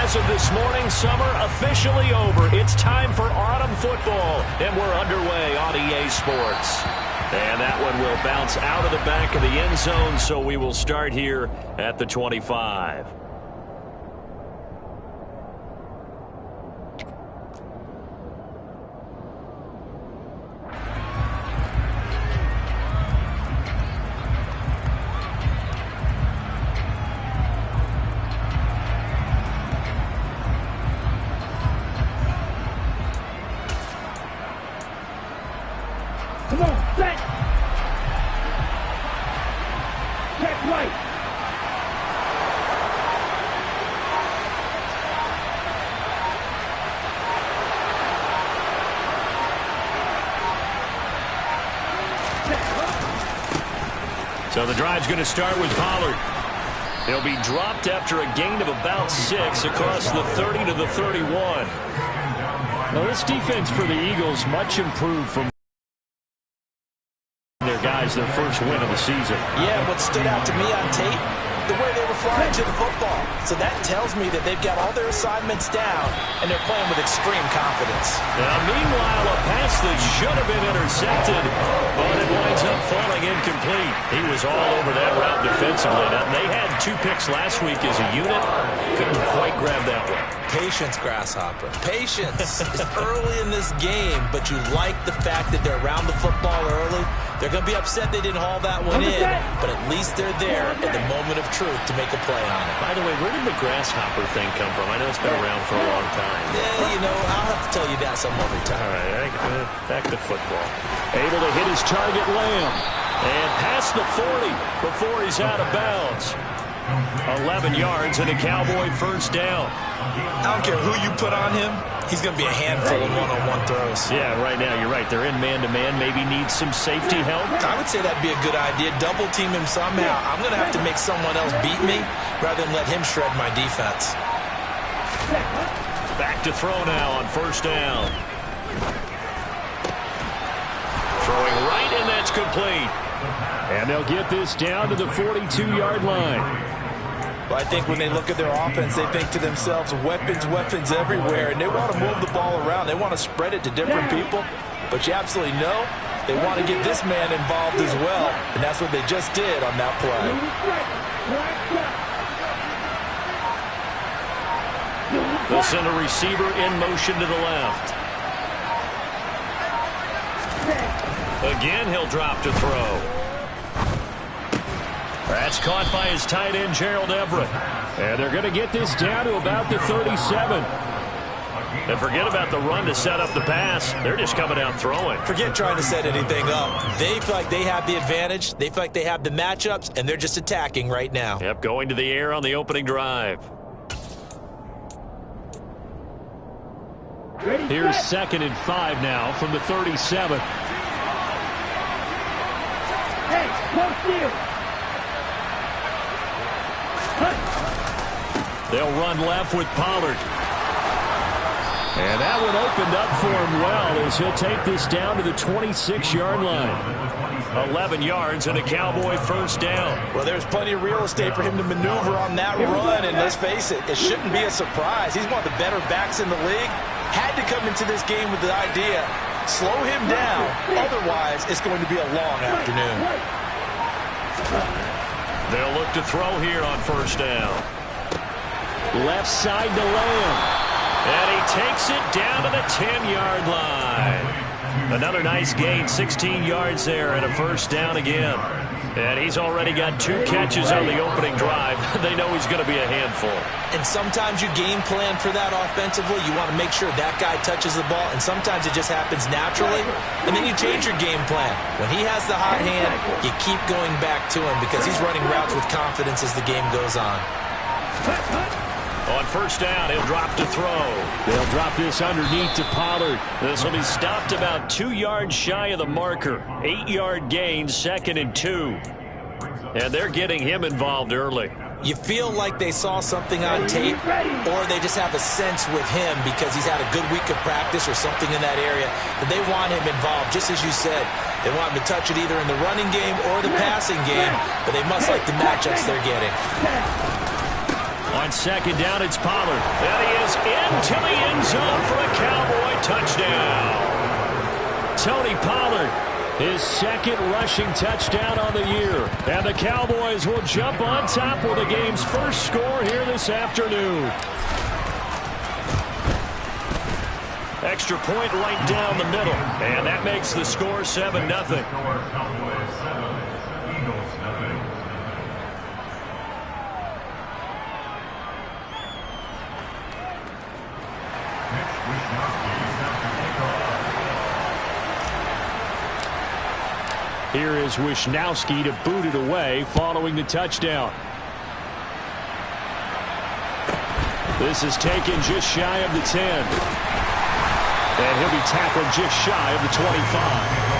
as of this morning, summer officially over. It's time for autumn football, and we're underway on EA Sports. And that one will bounce out of the back of the end zone, so we will start here at the 25. Come on, set. Check right. So the drive's going to start with Pollard. He'll be dropped after a gain of about 6 across the 30 to the 31. Now this defense for the Eagles much improved from their first win of the season. Yeah, what stood out to me on tape, the way they were flying to the football. So that tells me that they've got all their assignments down, and they're playing with extreme confidence. Now, meanwhile, a pass that should have been intercepted, but it winds up falling incomplete. He was all over that route defensively. Now, they had 2 picks last week as a unit. Couldn't quite grab that one. Patience, Grasshopper. Patience. It's early in this game, but you like the fact that they're around the football early. They're going to be upset they didn't haul that one in, but at least they're there at the moment of truth to make a play on it. By the way, where did the grasshopper thing come from? I know it's been around for a long time. Yeah, you know, I'll have to tell you that some other time. All right, back to football. Able to hit his target, Lamb, and past the 40 before he's out of bounds. 11 yards and a Cowboy first down. I don't care who you put on him. He's going to be a handful of one-on-one throws. Yeah, right now, you're right. They're in man-to-man. Maybe needs some safety help. I would say that'd be a good idea. Double team him somehow. I'm going to have to make someone else beat me rather than let him shred my defense. Back to throw now on first down. Throwing right, and that's complete. And they'll get this down to the 42-yard line. Well, I think when they look at their offense, they think to themselves, weapons, weapons everywhere, and they want to move the ball around. They want to spread it to different people, but you absolutely know they want to get this man involved as well, and that's what they just did on that play. They'll send a receiver in motion to the left. Again, he'll drop to throw. That's caught by his tight end, Gerald Everett. And they're going to get this down to about the 37. And forget about the run to set up the pass. They're just coming out throwing. Forget trying to set anything up. They feel like they have the advantage. They feel like they have the matchups, and they're just attacking right now. Yep, going to the air on the opening drive. Here's 2nd and 5 now from the 37. Hey, come here. They'll run left with Pollard. And that one opened up for him well as he'll take this down to the 26-yard line. 11 yards and a Cowboy first down. Well, there's plenty of real estate for him to maneuver on that run, and let's face it, it shouldn't be a surprise. He's one of the better backs in the league. Had to come into this game with the idea, slow him down, otherwise it's going to be a long afternoon. They'll look to throw here on first down. Left side to Lamb. And he takes it down to the 10-yard line. Another nice gain, 16 yards there, and a first down again. And he's already got 2 catches on the opening drive. They know he's going to be a handful. And sometimes you game plan for that offensively. You want to make sure that guy touches the ball, and sometimes it just happens naturally. And then you change your game plan. When he has the hot hand, you keep going back to him because he's running routes with confidence as the game goes on. On first down, he'll drop to throw. They'll drop this underneath to Pollard. This will be stopped about 2 yards shy of the marker. 8-yard gain, 2nd and 2. And they're getting him involved early. You feel like they saw something on tape, or they just have a sense with him because he's had a good week of practice or something in that area that they want him involved, just as you said. They want him to touch it either in the running game or the passing game, but they must like the matchups they're getting. On second down, it's Pollard. And he is into the end zone for a Cowboy touchdown. Tony Pollard, his second rushing touchdown on the year. And the Cowboys will jump on top with the game's first score here this afternoon. Extra point right down the middle. And that makes the score 7-0. Here is Wishnowski to boot it away following the touchdown. This is taken just shy of the 10. And he'll be tackled just shy of the 25.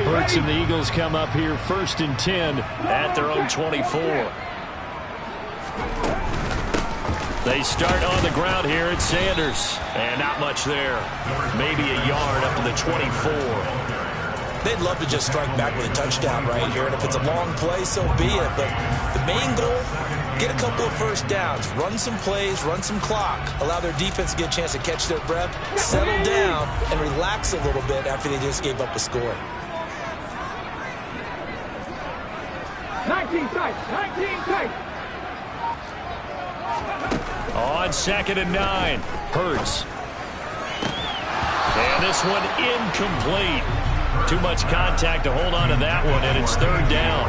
Hurts and the Eagles come up here 1st and 10 at their own 24. They start on the ground here at Sanders. And not much there. Maybe a yard up to the 24. They'd love to just strike back with a touchdown right here. And if it's a long play, so be it. But the main goal, get a couple of first downs. Run some plays, run some clock. Allow their defense to get a chance to catch their breath, settle down, and relax a little bit after they just gave up a score. 19 tight, 19 tight. On 2nd and 9, Hurts. And this one incomplete. Too much contact to hold on to that one, and it's 3rd down.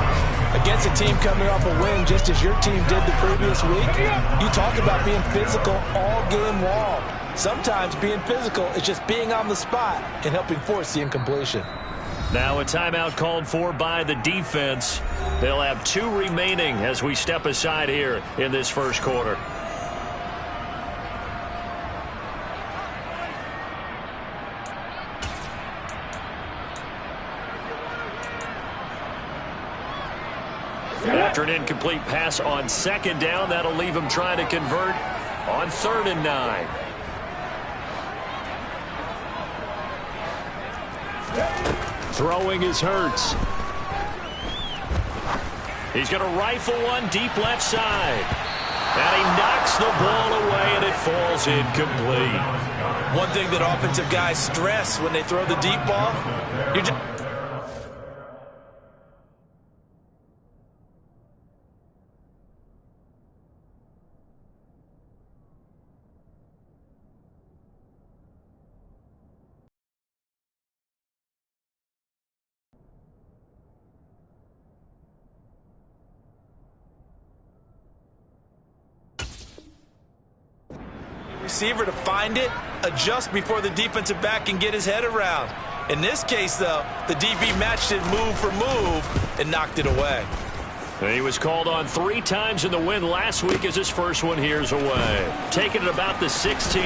Against a team coming off a win just as your team did the previous week, you talk about being physical all game long. Sometimes being physical is just being on the spot and helping force the incompletion. Now a timeout called for by the defense. They'll have 2 remaining as we step aside here in this first quarter. After an incomplete pass on 2nd down, that'll leave him trying to convert on 3rd and 9. Throwing is Hurts. He's going to rifle one deep left side. And he knocks the ball away, and it falls incomplete. One thing that offensive guys stress when they throw the deep ball, you're just... receiver to find it, adjust before the defensive back can get his head around. In this case, though, the DB matched it move for move and knocked it away. He was called on 3 times in the win last week as his first one here's away. Taking it about the 16.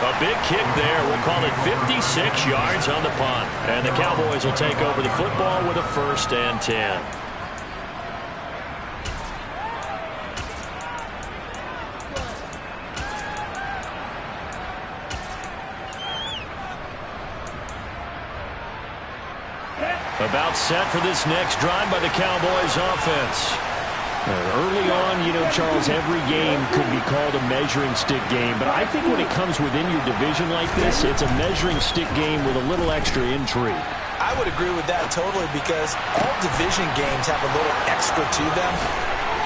A big kick there. We'll call it 56 yards on the punt. And the Cowboys will take over the football with a 1st and 10. About set for this next drive by the Cowboys offense. Early on, you know, Charles, every game could be called a measuring stick game. But I think when it comes within your division like this, it's a measuring stick game with a little extra intrigue. I would agree with that totally because all division games have a little extra to them.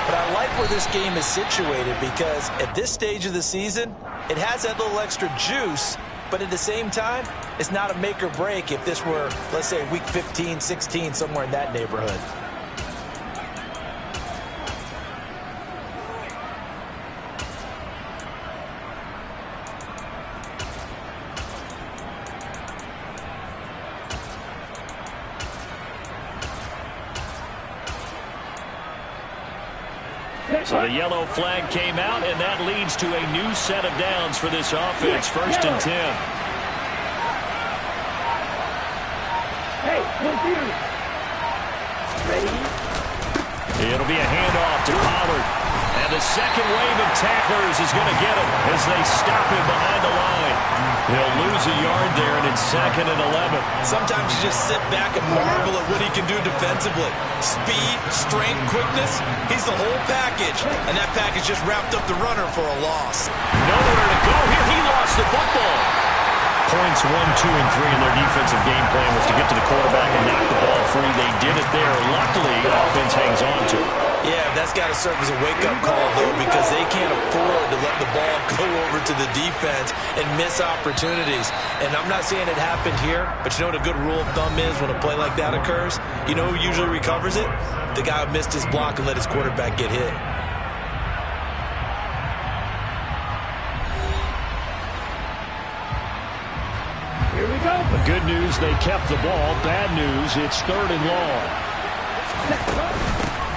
But I like where this game is situated because at this stage of the season, it has that little extra juice. But at the same time, it's not a make or break if this were, let's say, week 15, 16, somewhere in that neighborhood. So the yellow flag came out, and that leads to a new set of downs for this offense. 1st and 10. Hey, no fear. Ready? It'll be a handoff to Pollard. And the second wave of tacklers is going to get him as they stop him behind the line. He'll lose a yard there, and it's 2nd and 11. Sometimes you just sit back and marvel at what he can do defensively. Speed, strength, quickness, he's the whole package. And that package just wrapped up the runner for a loss. Nowhere to go here. He lost the football. Points 1, 2, and 3 in their defensive game plan was to get to the quarterback and knock the ball free. They did it there. Luckily, offense hangs on to it. Yeah, that's got to serve as a wake-up call, though, because they can't afford to let the ball go over to the defense and miss opportunities. And I'm not saying it happened here, but you know what a good rule of thumb is when a play like that occurs? You know who usually recovers it? The guy who missed his block and let his quarterback get hit. Here we go. The good news, they kept the ball. Bad news, it's 3rd and long.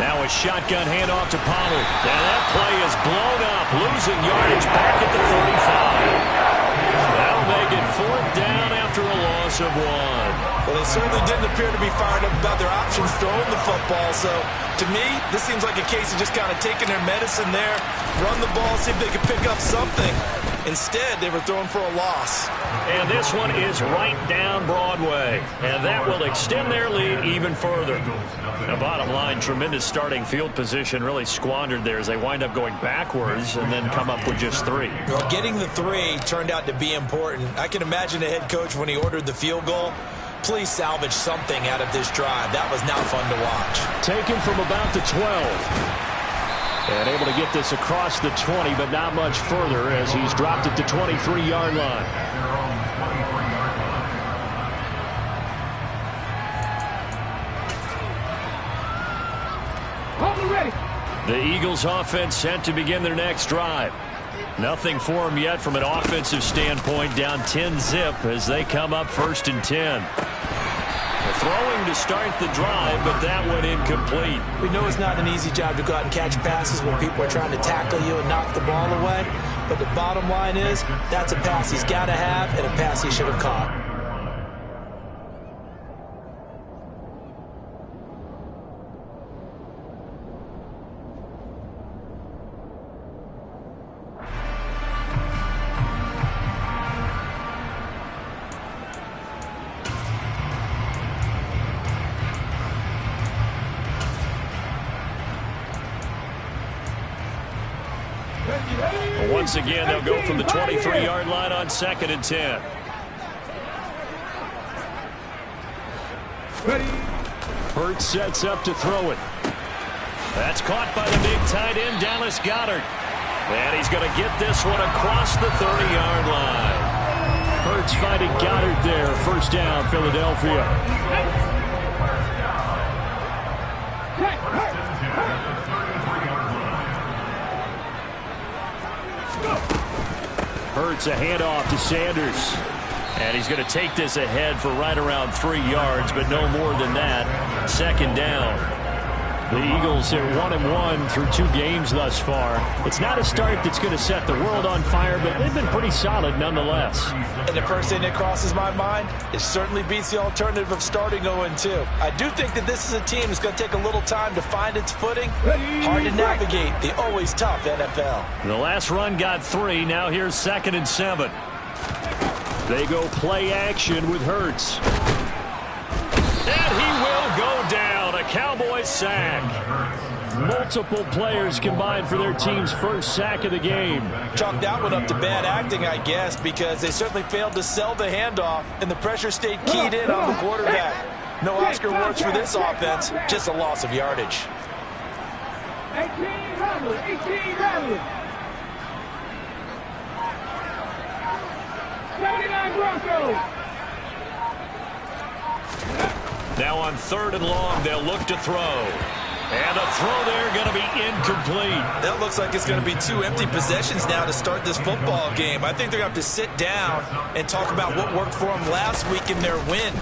Now a shotgun handoff to Pollard. And that play is blown up, losing yardage back at the 45. That'll make it 4th down after a loss of 1. Well, they certainly didn't appear to be fired up about their options throwing the football. So, to me, this seems like a case of just kind of taking their medicine there, run the ball, see if they can pick up something. Instead, they were throwing for a loss. And this one is right down Broadway. And that will extend their lead even further. The bottom line, tremendous starting field position really squandered there as they wind up going backwards and then come up with just 3. Well, getting the 3 turned out to be important. I can imagine the head coach when he ordered the field goal. Please salvage something out of this drive. That was not fun to watch. Taken from about the 12. And able to get this across the 20, but not much further as he's dropped at the 23-yard line. Ready. The Eagles offense set to begin their next drive. Nothing for them yet from an offensive standpoint, down 10-zip as they come up 1st and 10. Throwing to start the drive, but that one incomplete. We know it's not an easy job to go out and catch passes when people are trying to tackle you and knock the ball away. But the bottom line is, that's a pass he's got to have and a pass he should have caught. Once again, they'll go from the 23-yard line on 2nd and 10. Ready. Hurts sets up to throw it. That's caught by the big tight end, Dallas Goedert. And he's going to get this one across the 30-yard line. Hurts finding Goedert there. 1st down, Philadelphia. Hurts a handoff to Sanders. And he's going to take this ahead for right around 3 yards, but no more than that. 2nd down. The Eagles are 1-1 through 2 games thus far. It's not a start that's going to set the world on fire, but they've been pretty solid nonetheless. And the first thing that crosses my mind, it certainly beats the alternative of starting 0-2. I do think that this is a team that's going to take a little time to find its footing. Hard to navigate the always tough NFL. The last run got 3. Now here's 2nd and 7. They go play action with Hurts. And he will go down. A Cowboys sack. Multiple players combined for their team's first sack of the game. Chalk that one up to bad acting, I guess, because they certainly failed to sell the handoff, and the pressure stayed keyed in on the quarterback. No Oscar awards for this offense, just a loss of yardage. 18 Ramblin', 18 Ramblin'. 79 Broncos. Now on 3rd and long, they'll look to throw. And the throw there going to be incomplete. That looks like it's going to be 2 empty possessions now to start this football game. I think they're going to have to sit down and talk about what worked for them last week in their win.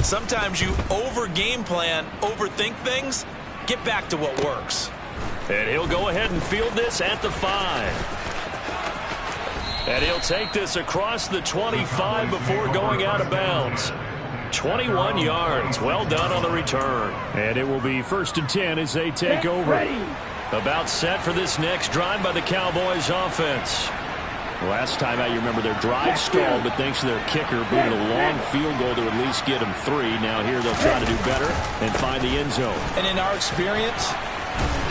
Sometimes you over-game plan, overthink things, get back to what works. And he'll go ahead and field this at the 5. And he'll take this across the 25 before going out of bounds. 21 yards. Well done on the return. And it will be 1st and 10 as they take over. About set for this next drive by the Cowboys offense. Last time out, you remember their drive stalled, but thanks to their kicker, booted a long field goal to at least get them 3. Now here they'll try to do better and find the end zone. And in our experience,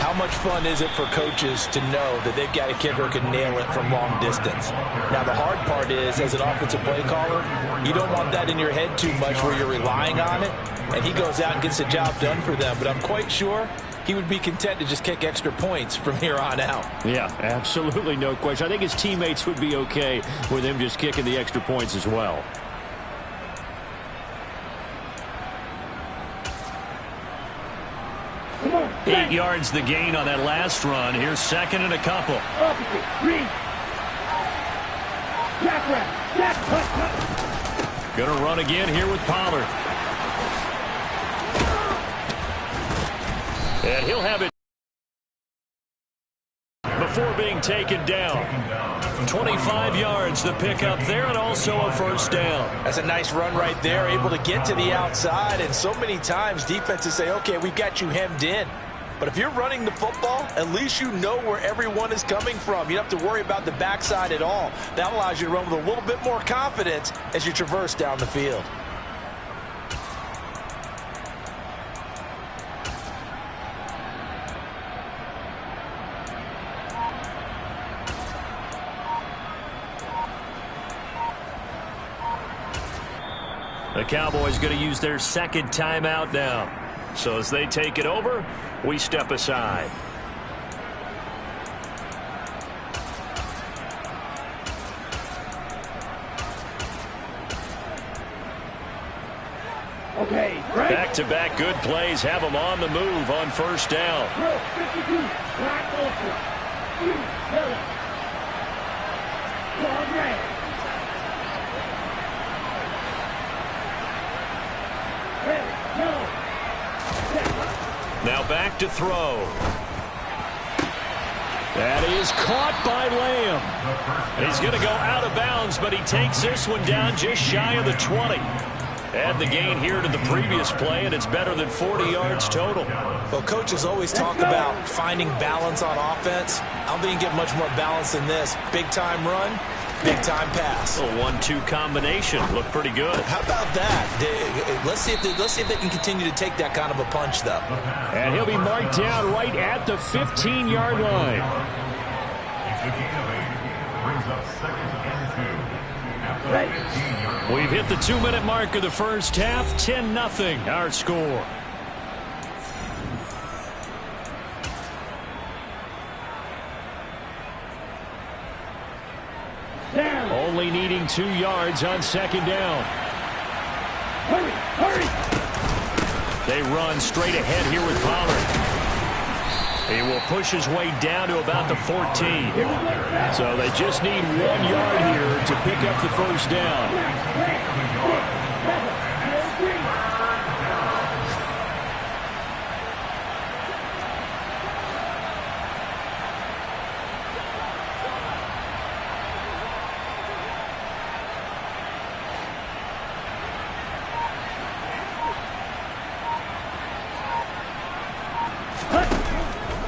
how much fun is it for coaches to know that they've got a kicker who can nail it from long distance? Now, the hard part is, as an offensive play caller, you don't want that in your head too much where you're relying on it, and he goes out and gets the job done for them. But I'm quite sure he would be content to just kick extra points from here on out. Yeah, absolutely no question. I think his teammates would be okay with him just kicking the extra points as well. Come on. 8 yards the gain on that last run. Here's 2nd and a couple. Opposite. Read. Jack wrap. Jack cut. Gonna run again here with Pollard. And he'll have it before being taken down. 25 yards the pickup there, and also a 1st down. That's a nice run right there, able to get to the outside. And so many times defenses say, okay, we've got you hemmed in. But if you're running the football, at least you know where everyone is coming from. You don't have to worry about the backside at all. That allows you to run with a little bit more confidence as you traverse down the field. The Cowboys going to use their 2nd timeout now. So as they take it over, we step aside. Okay, right. Back-to-back good plays have them on the move on 1st down. 52. Black ultra. Yellow. Claw red. Now back to throw. That is caught by Lamb. He's going to go out of bounds, but he takes this one down just shy of the 20. Add the gain here to the previous play, and it's better than 40 yards total. Well, coaches always talk about finding balance on offense. I don't think you get much more balance than this. Big-time run, big-time pass. A 1-2 combination. Looked pretty good. How about that? Let's see if they can continue to take that kind of a punch, though. And he'll be marked down right at the 15-yard line. We've hit the 2-minute mark of the first half. 10-0 our score. Only needing 2 yards on 2nd down. Hurry, hurry. They run straight ahead here with Pollard. He will push his way down to about the 14. So they just need 1 yard here to pick up the 1st down.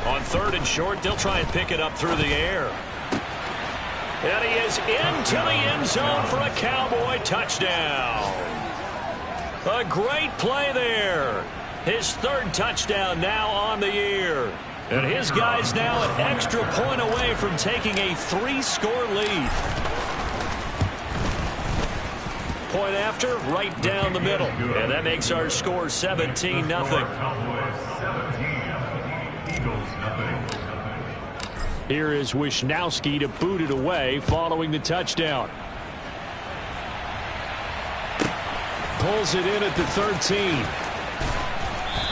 On 3rd and short, they'll try and pick it up through the air. And he is into the end zone for a Cowboy touchdown. A great play there. His 3rd touchdown now on the year. And his guy's now an extra point away from taking a 3-score lead. Point after, right down the middle. And that makes our score 17-0. Here is Wisnowski to boot it away following the touchdown. Pulls it in at the 13.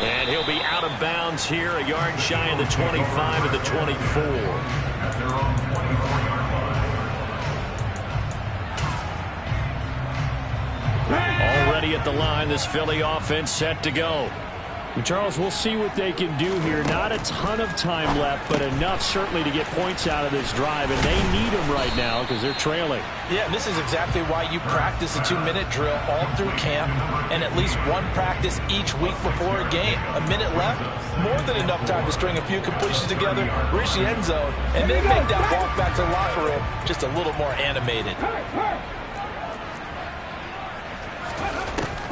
And he'll be out of bounds here, a yard shy of the 25 at the 24. Already at the line, this Philly offense set to go. And Charles, we'll see what they can do here. Not a ton of time left, but enough certainly to get points out of this drive, and they need them right now because they're trailing. Yeah, and this is exactly why you practice a 2-minute drill all through camp and at least one practice each week before a game. A minute left, more than enough time to string a few completions together, reach the end zone, and then make that walk back to the locker room just a little more animated.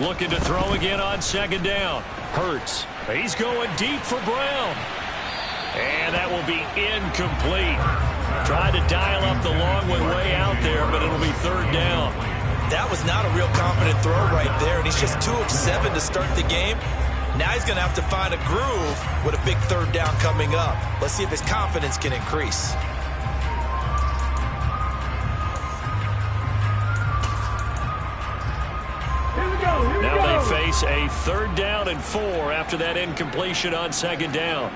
Looking to throw again on second down. Hurts. He's going deep for Brown. And that will be incomplete. Tried to dial up the long one way out there, but it'll be third down. That was not a real confident throw right there, and he's just 2 of 7 to start the game. Now he's going to have to find a groove with a big third down coming up. Let's see if his confidence can increase. Now they face a 3rd down and 4 after that incompletion on second down.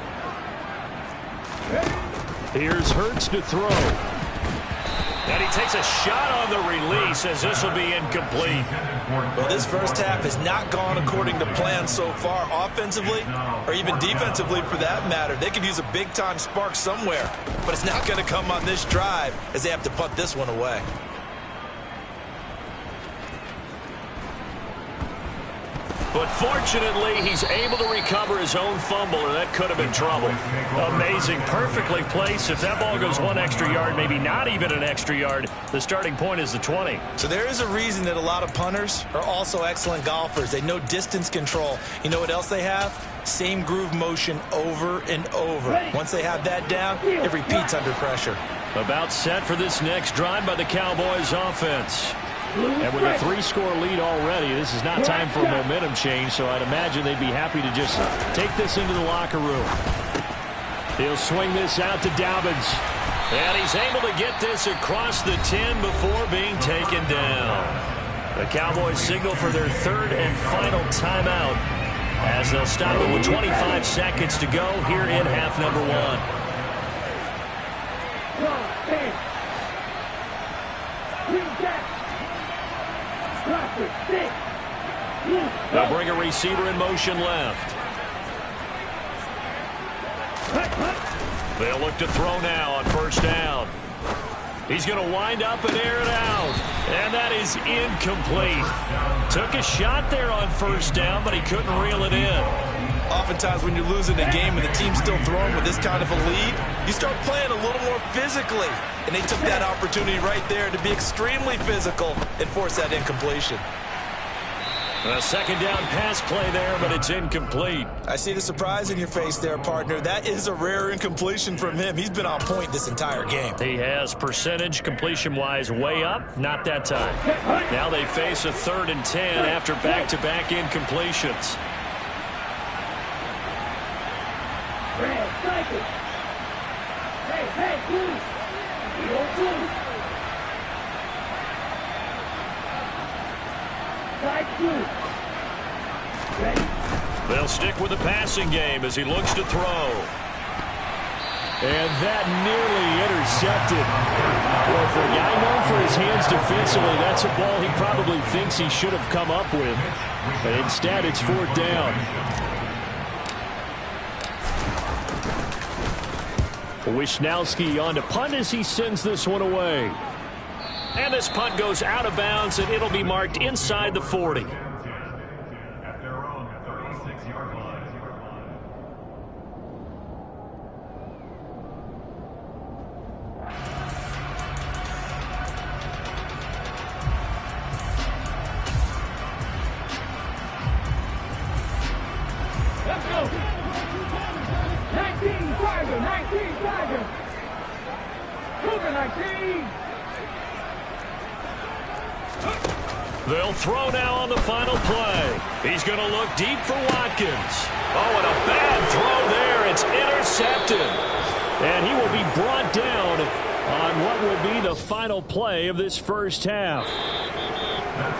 Here's Hurts to throw. And he takes a shot on the release as this will be incomplete. Well, this first half has not gone according to plan so far offensively or even defensively for that matter. They could use a big-time spark somewhere, but it's not going to come on this drive as they have to punt this one away. But fortunately, he's able to recover his own fumble, or that could have been trouble. Amazing. Perfectly placed. If that ball goes 1 extra yard, maybe not even an extra yard, the starting point is the 20. So there is a reason that a lot of punters are also excellent golfers. They know distance control. You know what else they have? Same groove motion over and over. Once they have that down, it repeats under pressure. About set for this next drive by the Cowboys offense. And with a 3-score lead already, this is not time for a momentum change, so I'd imagine they'd be happy to just take this into the locker room. He'll swing this out to Dobbins. And he's able to get this across the 10 before being taken down. The Cowboys signal for their 3rd and final timeout as they'll stop it with 25 seconds to go here in half number 1. They'll bring a receiver in motion left. They'll look to throw now on first down. He's going to wind up and air it out. And that is incomplete. Took a shot there on first down, but he couldn't reel it in. Oftentimes when you're losing a game and the team's still throwing with this kind of a lead, you start playing a little more physically. And they took that opportunity right there to be extremely physical and force that incompletion. A second down pass play there, but it's incomplete. I see the surprise in your face there, partner. That is a rare incompletion from him. He's been on point this entire game. He has percentage completion-wise way up. Not that time. Now they face a 3rd and 10 after back-to-back incompletions. They'll stick with the passing game as he looks to throw. And that nearly intercepted. Well, for a guy known for his hands defensively, that's a ball he probably thinks he should have come up with. But instead, it's 4th down. Wisnowski on to punt as he sends this one away. And this punt goes out of bounds, and it'll be marked inside the 40. Let's go. 19 Tiger, 19 Tiger. Cougar 19. They'll throw now on the final play. He's going to look deep for Watkins. Oh, and a bad throw there. It's intercepted. And he will be brought down on what will be the final play of this first half.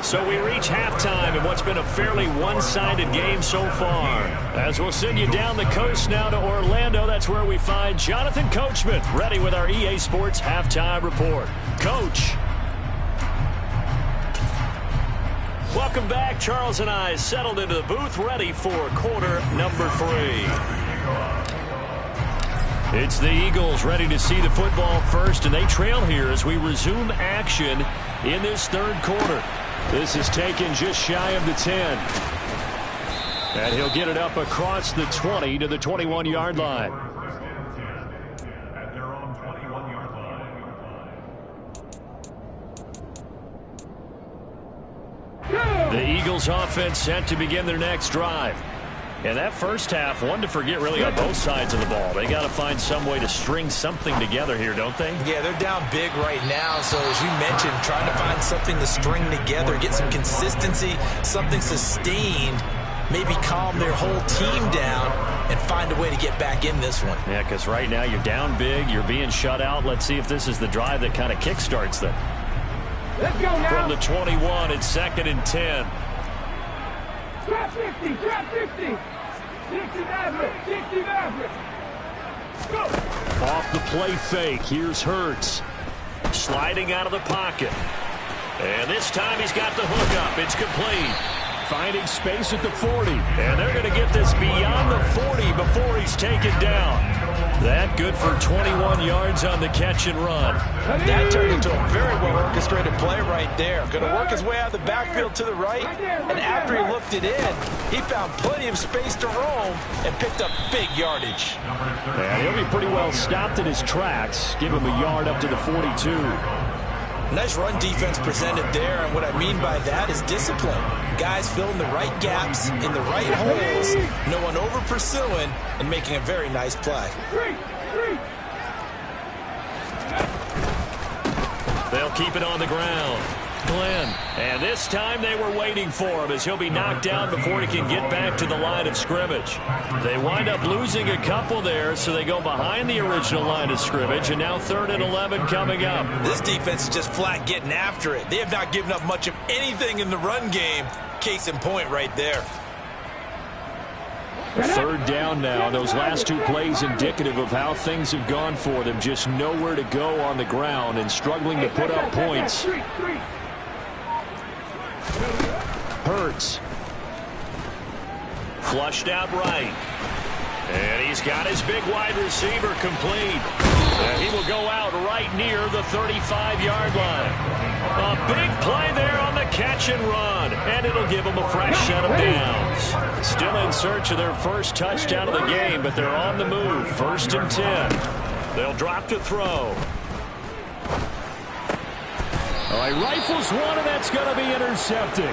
So we reach halftime in what's been a fairly one-sided game so far. As we'll send you down the coast now to Orlando, that's where we find Jonathan Coachman ready with our EA Sports Halftime Report. Coach. Welcome back. Charles and I settled into the booth, ready for quarter number 3. It's the Eagles ready to see the football first, and they trail here as we resume action in this third quarter. This is taken just shy of the 10. And he'll get it up across the 20 to the 21-yard line. The Eagles offense set to begin their next drive. And that first half, one to forget really on both sides of the ball. They got to find some way to string something together here, don't they? Yeah, they're down big right now. So as you mentioned, trying to find something to string together, get some consistency, something sustained, maybe calm their whole team down and find a way to get back in this one. Yeah, because right now you're down big, you're being shut out. Let's see if this is the drive that kind of kickstarts them. Let's go now. From the 21, it's 2nd and 10. Drop 50, drop 50. 60 Maverick, 60 Maverick. Go. Off the play fake, here's Hurts. Sliding out of the pocket. And this time he's got the hook up. It's complete. Finding space at the 40. And they're going to get this beyond the 40 before he's taken down. That good for 21 yards on the catch and run. That turned into a very well-orchestrated play right there. Going to work his way out of the backfield to the right. And after he looked it in, he found plenty of space to roam and picked up big yardage. And he'll be pretty well stopped in his tracks. Give him a yard up to the 42. Nice run defense presented there, and what I mean by that is discipline. Guys filling the right gaps in the right holes, no one over pursuing, and making a very nice play. They'll keep it on the ground. Glenn, and this time they were waiting for him as he'll be knocked down before he can get back to the line of scrimmage. They wind up losing a couple there, so they go behind the original line of scrimmage, and now 3rd and 11 coming up. This defense is just flat getting after it. They have not given up much of anything in the run game. Case in point right there. 3rd down now. Those last 2 plays indicative of how things have gone for them. Just nowhere to go on the ground and struggling to put up points. Hurts. Flushed out right. And he's got his big wide receiver complete. And he will go out right near the 35-yard line. A big play there on the catch and run. And it'll give them a fresh set of downs. Still in search of their first touchdown of the game, but they're on the move. 1st and 10. They'll drop to throw. All right, rifles one, and that's going to be intercepted.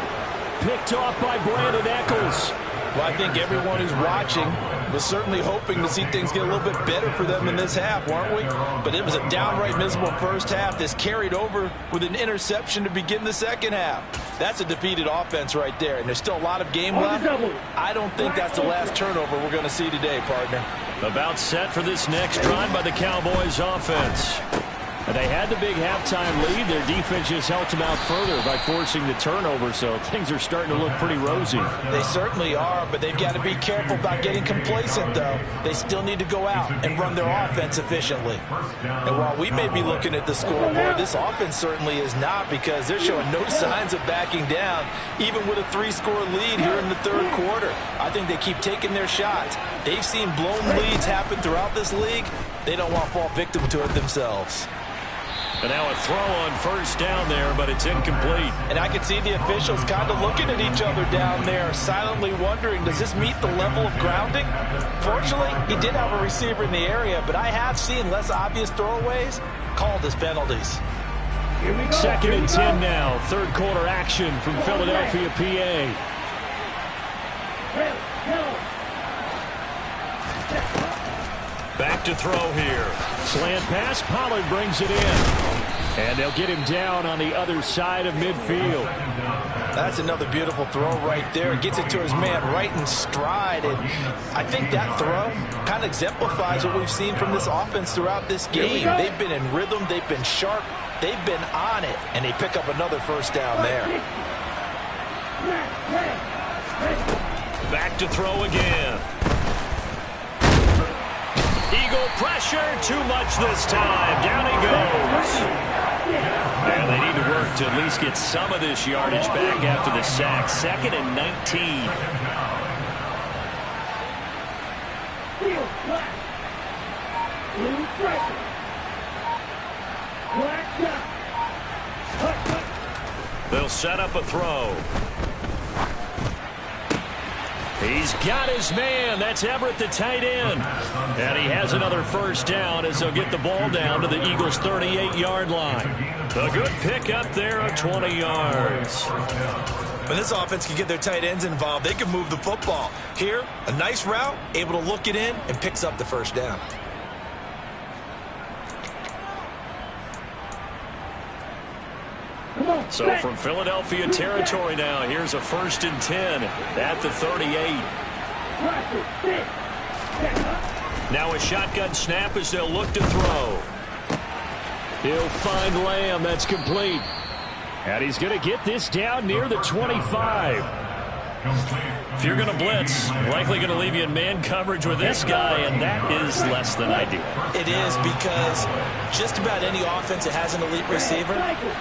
Picked off by Brandon Eccles. Well, I think everyone who's watching was certainly hoping to see things get a little bit better for them in this half, weren't we? But it was a downright miserable first half. This carried over with an interception to begin the second half. That's a defeated offense right there, and there's still a lot of game left. I don't think that's the last turnover we're going to see today, partner. About set for this next drive by the Cowboys offense. And they had the big halftime lead. Their defense just helped them out further by forcing the turnover, so things are starting to look pretty rosy. They certainly are, but they've got to be careful about getting complacent, though. They still need to go out and run their offense efficiently. And while we may be looking at the scoreboard, this offense certainly is not, because they're showing no signs of backing down, even with a 3-score lead here in the third quarter. I think they keep taking their shots. They've seen blown leads happen throughout this league. They don't want to fall victim to it themselves. And now a throw on 1st down there, but it's incomplete. And I can see the officials kind of looking at each other down there, silently wondering, does this meet the level of grounding? Fortunately, he did have a receiver in the area, but I have seen less obvious throwaways called as penalties. 2nd and 10 now. 3rd quarter action from Philadelphia, PA. Back to throw here. Slant pass. Pollard brings it in. And they'll get him down on the other side of midfield. That's another beautiful throw right there. Gets it to his man right in stride. And I think that throw kind of exemplifies what we've seen from this offense throughout this game. They've been in rhythm. They've been sharp. They've been on it. And they pick up another 1st down there. Back to throw again. Eagle pressure, too much this time. Down he goes. And they need to work to at least get some of this yardage back after the sack. 2nd and 19. They'll set up a throw. He's got his man. That's Everett, the tight end. And he has another first down as they'll get the ball down to the Eagles' 38-yard line. A good pickup there of 20 yards. When this offense can get their tight ends involved, they can move the football. Here, a nice route, able to look it in, and picks up the first down. So from Philadelphia territory now, here's a 1st and 10 at the 38. Now a shotgun snap as they'll look to throw. He'll find Lamb. That's complete. And he's going to get this down near the 25. If you're going to blitz, likely going to leave you in man coverage with this guy, and that is less than ideal. It is, because just about any offense that has an elite receiver,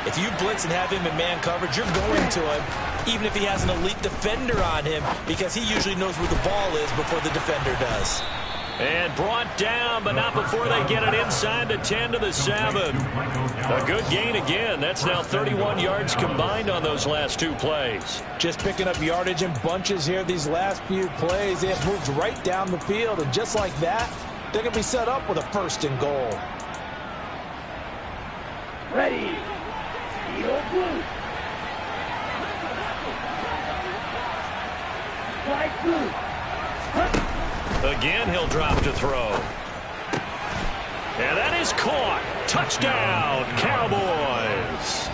if you blitz and have him in man coverage, you're going to him, even if he has an elite defender on him, because he usually knows where the ball is before the defender does. And brought down, but not before they get it inside the 10 to the 7. A good gain again. That's now 31 yards combined on those last 2 plays. Just picking up yardage in bunches here these last few plays. They have moved right down the field, and just like that, they're going to be set up with a 1st and goal. Ready. Eagle blue. Strike blue. Again, he'll drop to throw. And that is caught. Touchdown, Cowboys.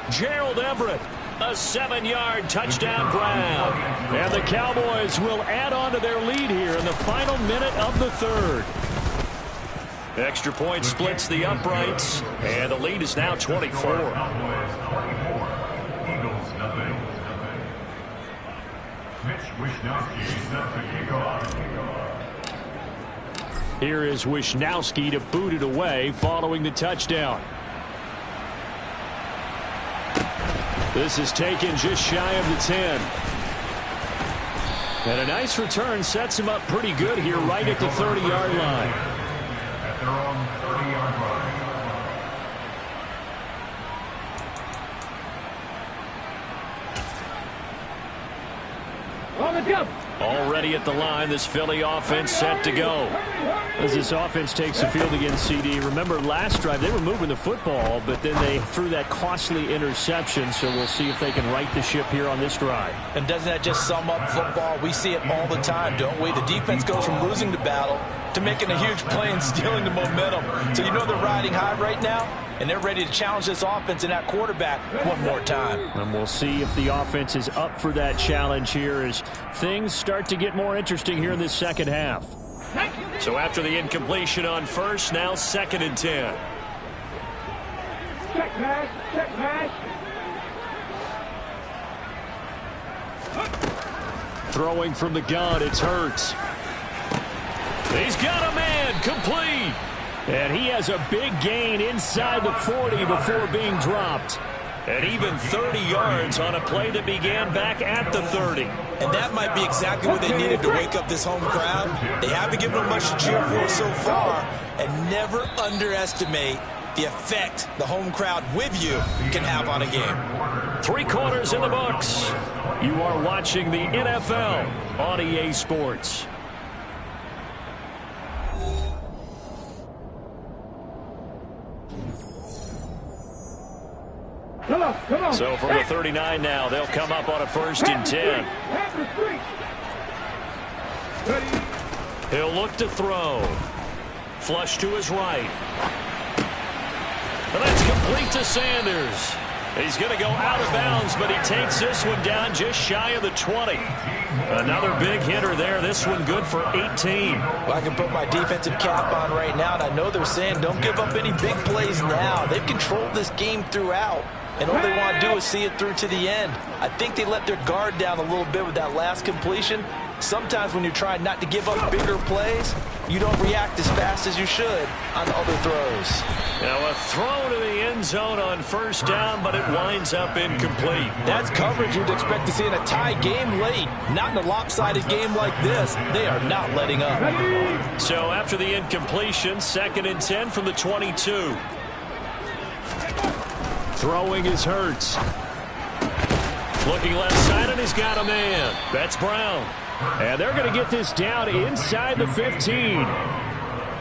Gerald Everett, a 7-yard touchdown grab. And the Cowboys will add on to their lead here in the final minute of the 3rd. Extra point splits the uprights, and the lead is now 24. Here is Wishnowski to boot it away following the touchdown. This is taken just shy of the 10. And a nice return sets him up pretty good here right at the 30-yard line. At their own 30-yard line. On the jump. Already at the line, this Philly offense set to go. As this offense takes the field against CD, remember last drive they were moving the football, but then they threw that costly interception, so we'll see if they can right the ship here on this drive. And doesn't that just sum up football? We see it all the time, don't we? The defense goes from losing the battle to making a huge play and stealing the momentum. So you know they're riding high right now, and they're ready to challenge this offense and that quarterback one more time. And we'll see if the offense is up for that challenge here as things start to get more interesting here in this second half. So after the incompletion on 1st, now 2nd and 10. Check pass. Check pass. Throwing from the gun, it's Hurts. He's got a man, complete. And he has a big gain inside the 40 before being dropped. And even 30 yards on a play that began back at the 30. And that might be exactly what they needed to wake up this home crowd. They haven't given them much to cheer for so far. And never underestimate the effect the home crowd with you can have on a game. 3 quarters in the books. You are watching the NFL on EA Sports. Come on. So from the 39 now, they'll come up on a 1st and 10. He'll look to throw. Flush to his right. And that's complete to Sanders. He's going to go out of bounds, but he takes this one down just shy of the 20. Another big hitter there. This one good for 18. Well, I can put my defensive cap on right now, and I know they're saying don't give up any big plays now. They've controlled this game throughout, and all they want to do is see it through to the end. I think they let their guard down a little bit with that last completion. Sometimes when you're trying not to give up bigger plays, you don't react as fast as you should on other throws. Now a throw to the end zone on first down, but it winds up incomplete. That's coverage you'd expect to see in a tie game late. Not in a lopsided game like this. They are not letting up. So after the incompletion, 2nd and 10 from the 22. Throwing is Hurts. Looking left side, and he's got a man. That's Brown. And they're going to get this down inside the 15.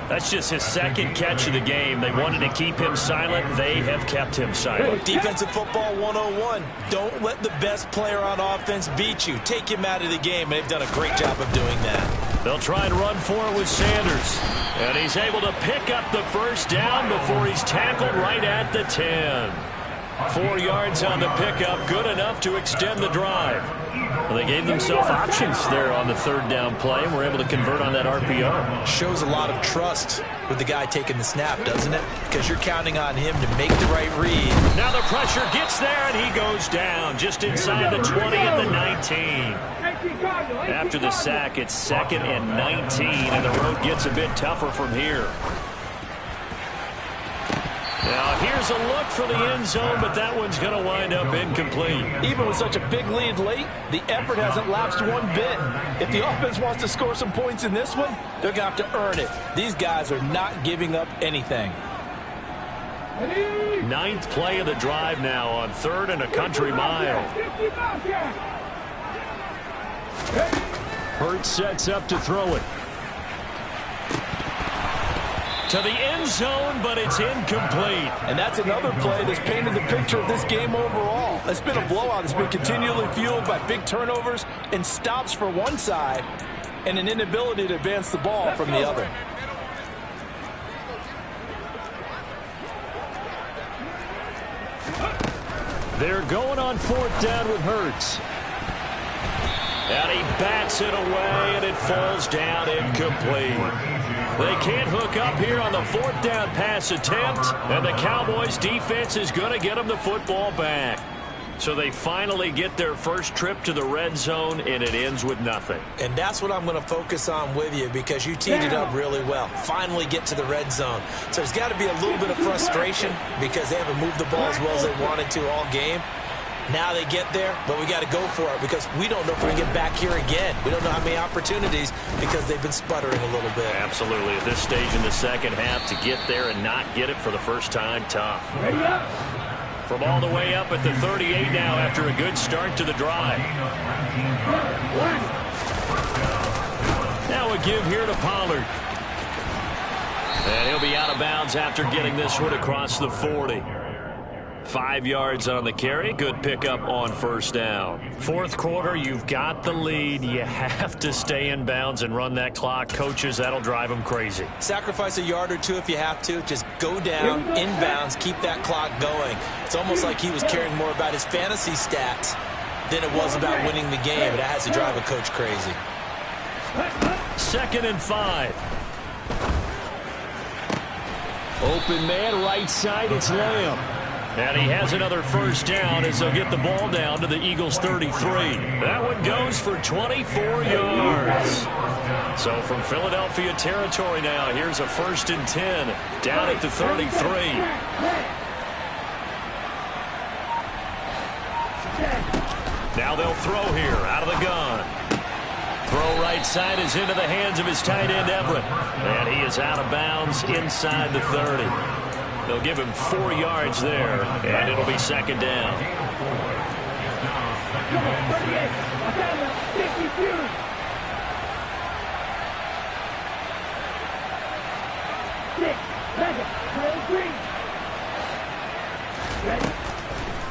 That's just his 2nd catch of the game. They wanted to keep him silent. They have kept him silent. Defensive football 101. Don't let the best player on offense beat you. Take him out of the game. They've done a great job of doing that. They'll try and run for it with Sanders. And he's able to pick up the first down before he's tackled right at the 10. 4 yards on the pickup, good enough to extend the drive. Well, they gave themselves options there on the 3rd down play and were able to convert on that RPO. Shows a lot of trust with the guy taking the snap, doesn't it? Because you're counting on him to make the right read. Now the pressure gets there, and he goes down just inside the 20 and the 19. After the sack, it's 2nd and 19, and the road gets a bit tougher from here. Now here's a look for the end zone, but that one's going to wind up incomplete. Even with such a big lead late, the effort hasn't lapsed one bit. If the offense wants to score some points in this one, they're going to have to earn it. These guys are not giving up anything. 9th play of the drive now on 3rd and a country mile. Hurts sets up to throw it. To the end zone, but it's incomplete. And that's another play that's painted the picture of this game overall. It's been a blowout. It's been continually fueled by big turnovers and stops for one side and an inability to advance the ball from the other. They're going on 4th down with Hurts. And he bats it away, and it falls down incomplete. They can't hook up here on the 4th down pass attempt, and the Cowboys defense is going to get them the football back. So they finally get their first trip to the red zone, and it ends with nothing. And that's what I'm going to focus on with you, because you teed it up really well. Finally get to the red zone. So there's got to be a little bit of frustration because they haven't moved the ball as well as they wanted to all game. Now they get there, but we got to go for it because we don't know if we can get back here again. We don't know how many opportunities because they've been sputtering a little bit. Absolutely. At this stage in the second half, to get there and not get it for the first time, tough. From all the way up at the 38 now after a good start to the drive. Now a give here to Pollard. And he'll be out of bounds after getting this one across the 40. 5 yards on the carry. Good pickup on first down. 4th quarter, you've got the lead. You have to stay in bounds and run that clock. Coaches, that'll drive them crazy. Sacrifice a yard or two if you have to. Just go down, in bounds, keep that clock going. It's almost like he was caring more about his fantasy stats than it was about winning the game. And that has to drive a coach crazy. 2nd and 5. Open man, right side, it's Lamb. And he has another first down as they'll get the ball down to the Eagles' 33. That one goes for 24 yards. So from Philadelphia territory now, here's a 1st and 10 down at the 33. Now they'll throw here out of the gun. Throw right side is into the hands of his tight end, Everett. And he is out of bounds inside the 30. They'll give him 4 yards there, and it'll be 2nd down.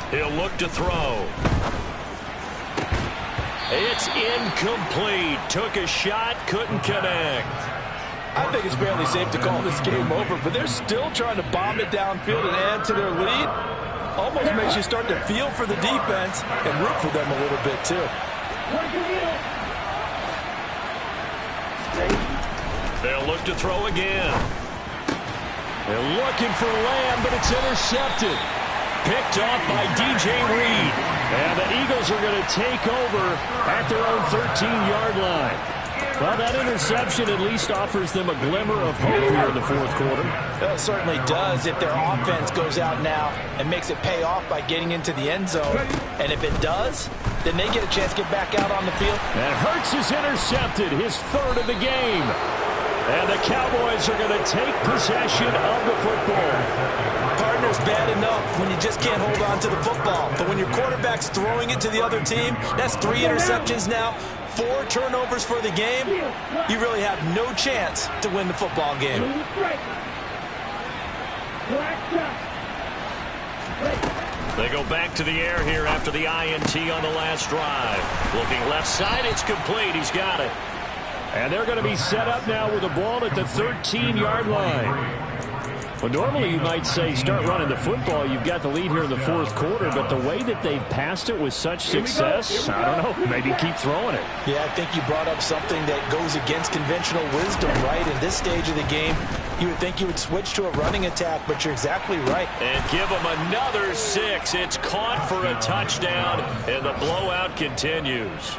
He'll look to throw. It's incomplete. Took a shot, couldn't connect. I think it's fairly safe to call this game over, but they're still trying to bomb it downfield and add to their lead. Almost makes you start to feel for the defense and root for them a little bit, too. They'll look to throw again. They're looking for Lamb, but it's intercepted. Picked off by DJ Reed. And the Eagles are going to take over at their own 13-yard line. Well, that interception at least offers them a glimmer of hope here in the fourth quarter. It certainly does if their offense goes out now and makes it pay off by getting into the end zone. And if it does, then they get a chance to get back out on the field. And Hurts is intercepted, his third of the game. And the Cowboys are going to take possession of the football. Partner's bad enough when you just can't hold on to the football. But when your quarterback's throwing it to the other team, that's 3 interceptions now, 4 turnovers for the game. You really have no chance to win the football game. They go back to the air here after the INT on the last drive. Looking left side, it's complete. He's got it. And they're going to be set up now with the ball at the 13-yard line. Well, normally you might say start running the football. You've got the lead here in the fourth quarter, but the way that they've passed it with such success, I don't know, maybe keep throwing it. Yeah, I think you brought up something that goes against conventional wisdom, right? In this stage of the game, you would think you would switch to a running attack, but you're exactly right. And give them another 6. It's caught for a touchdown, and the blowout continues.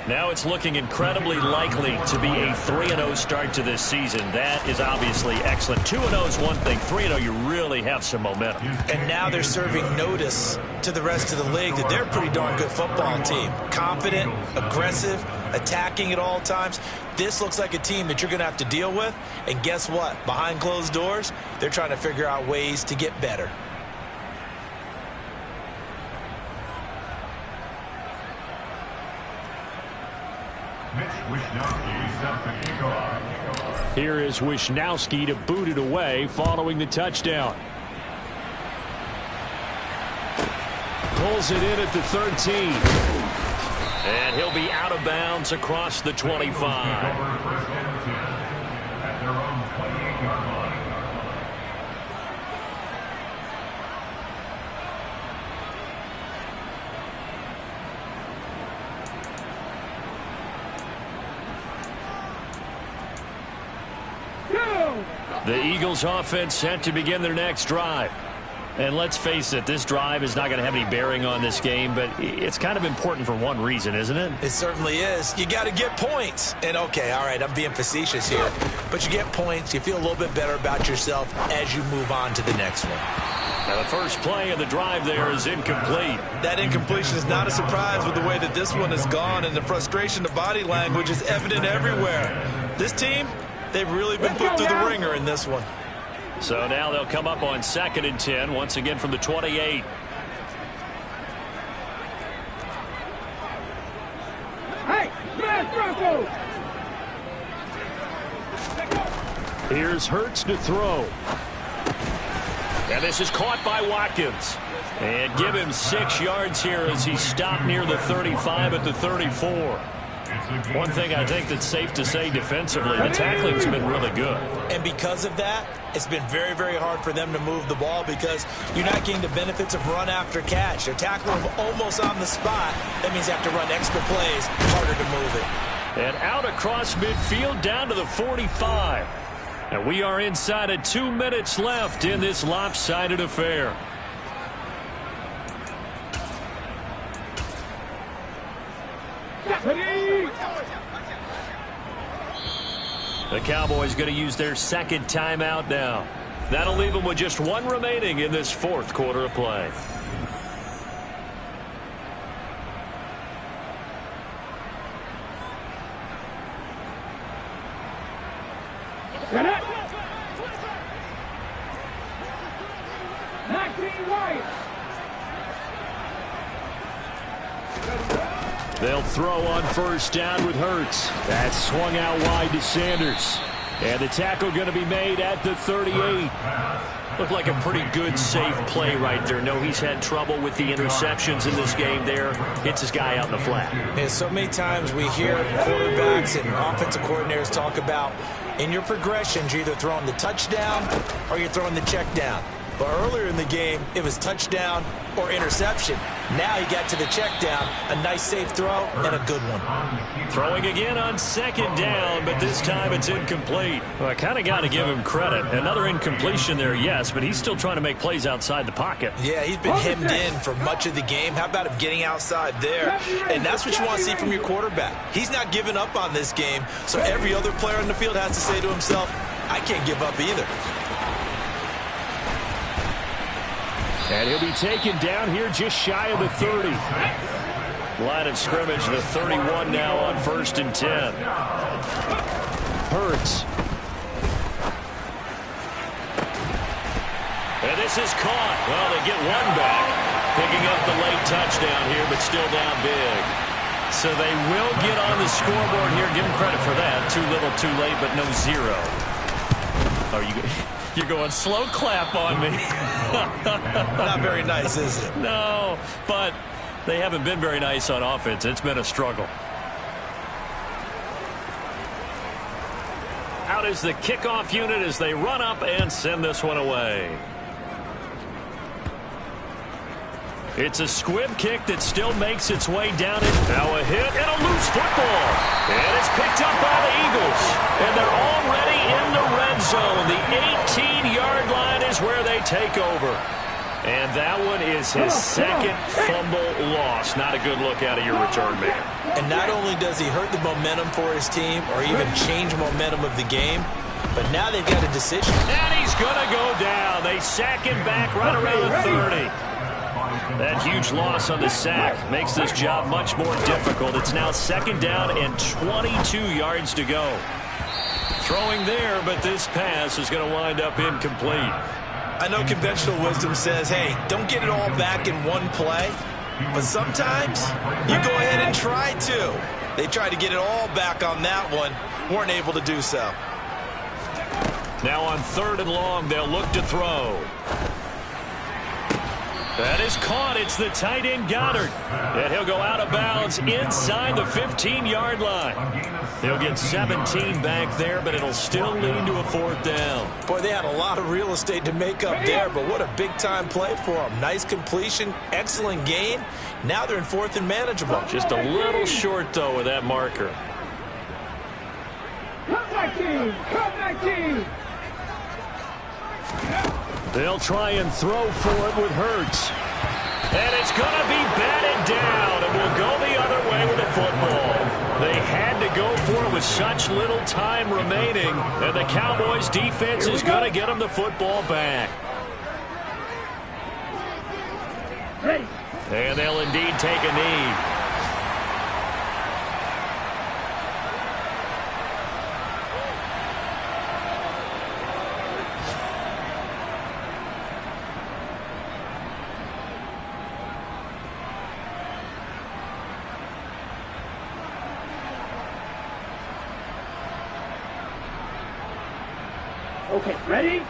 Now it's looking incredibly likely to be a 3-0 start to this season. That is obviously excellent. 2-0 is one thing. 3-0, you really have some momentum. And now they're serving notice to the rest of the league that they're a pretty darn good football team. Confident, aggressive, attacking at all times. This looks like a team that you're going to have to deal with. And guess what? Behind closed doors, they're trying to figure out ways to get better. Here is Wishnowski to boot it away following the touchdown. Pulls it in at the 13. And he'll be out of bounds across the 25. The Eagles offense set to begin their next drive. And let's face it, this drive is not going to have any bearing on this game, but it's kind of important for one reason, isn't it? It certainly is. You got to get points. And okay, all right, I'm being facetious here. But you get points, you feel a little bit better about yourself as you move on to the next one. Now the first play of the drive there is incomplete. That incompletion is not a surprise with the way that this one has gone, and the frustration, the body language is evident everywhere. This team, they've really been put through the ringer in this one. So now they'll come up on 2nd and 10, once again from the 28. Hey, smash Bronco! Here's Hurts to throw. And this is caught by Watkins. And give him 6 yards here as he stopped near the 35 at the 34. One thing I think that's safe to say defensively, the tackling's been really good. And because of that, it's been very, very hard for them to move the ball because you're not getting the benefits of run after catch. They're tackling them almost on the spot. That means you have to run extra plays, harder to move it. And out across midfield down to the 45. And we are inside of 2 minutes left in this lopsided affair. The Cowboys going to use their 2nd timeout now. That'll leave them with just 1 remaining in this 4th quarter of play. Get it! 19 White! They'll throw on 1st down with Hurts. That's swung out wide to Sanders. And the tackle going to be made at the 38. Looked like a pretty good, safe play right there. No, he's had trouble with the interceptions in this game there. Hits his guy out in the flat. And so many times we hear quarterbacks and offensive coordinators talk about in your progressions, you're either throwing the touchdown or you're throwing the check down. But earlier in the game, it was touchdown or interception. Now he got to the check down. A nice safe throw and a good one. Throwing again on second down, but this time it's incomplete. Well, I kind of got to give him credit. Another incompletion there, yes, but he's still trying to make plays outside the pocket. Yeah, he's been hemmed in for much of the game. How about him getting outside there? And that's what you want to see from your quarterback. He's not giving up on this game, so every other player on the field has to say to himself, I can't give up either. And he'll be taken down here just shy of the 30. Line of scrimmage, the 31 now on 1st and 10. Hurts. And this is caught. Well, they get one back. Picking up the late touchdown here, but still down big. So they will get on the scoreboard here. Give them credit for that. Too little, too late, but no zero. Are you... You're going slow clap on me. Not very nice, is it? No, but they haven't been very nice on offense. It's been a struggle. Out is the kickoff unit as they run up and send this one away. It's a squib kick that still makes its way down. Now a hit and a loose football. And it's picked up by the Eagles. And they're already in the red zone. The 18-yard line is where they take over. And that one is his second fumble loss. Not a good look out of your return man. And not only does he hurt the momentum for his team or even change momentum of the game, but now they've got a decision. And he's going to go down. They sack him back right around the 30. That huge loss on the sack makes this job much more difficult. It's now 2nd down and 22 yards to go. Throwing there, but this pass is going to wind up incomplete. I know conventional wisdom says, hey, don't get it all back in one play. But sometimes you go ahead and try to. They tried to get it all back on that one. Weren't able to do so. Now on 3rd and long, they'll look to throw. That is caught. It's the tight end Goddard. And he'll go out of bounds inside the 15-yard line. He'll get 17 back there, but it'll still lead to a 4th down. Boy, they had a lot of real estate to make up there, but what a big-time play for them. Nice completion, excellent gain. Now they're in 4th and manageable. Just a little short, though, with that marker. Come back team! Come back team! They'll try and throw for it with Hurts. And it's going to be batted down, and we'll go the other way with the football. They had to go for it with such little time remaining, and the Cowboys defense is going to get them the football back. Ready. And they'll indeed take a knee. Okay, ready?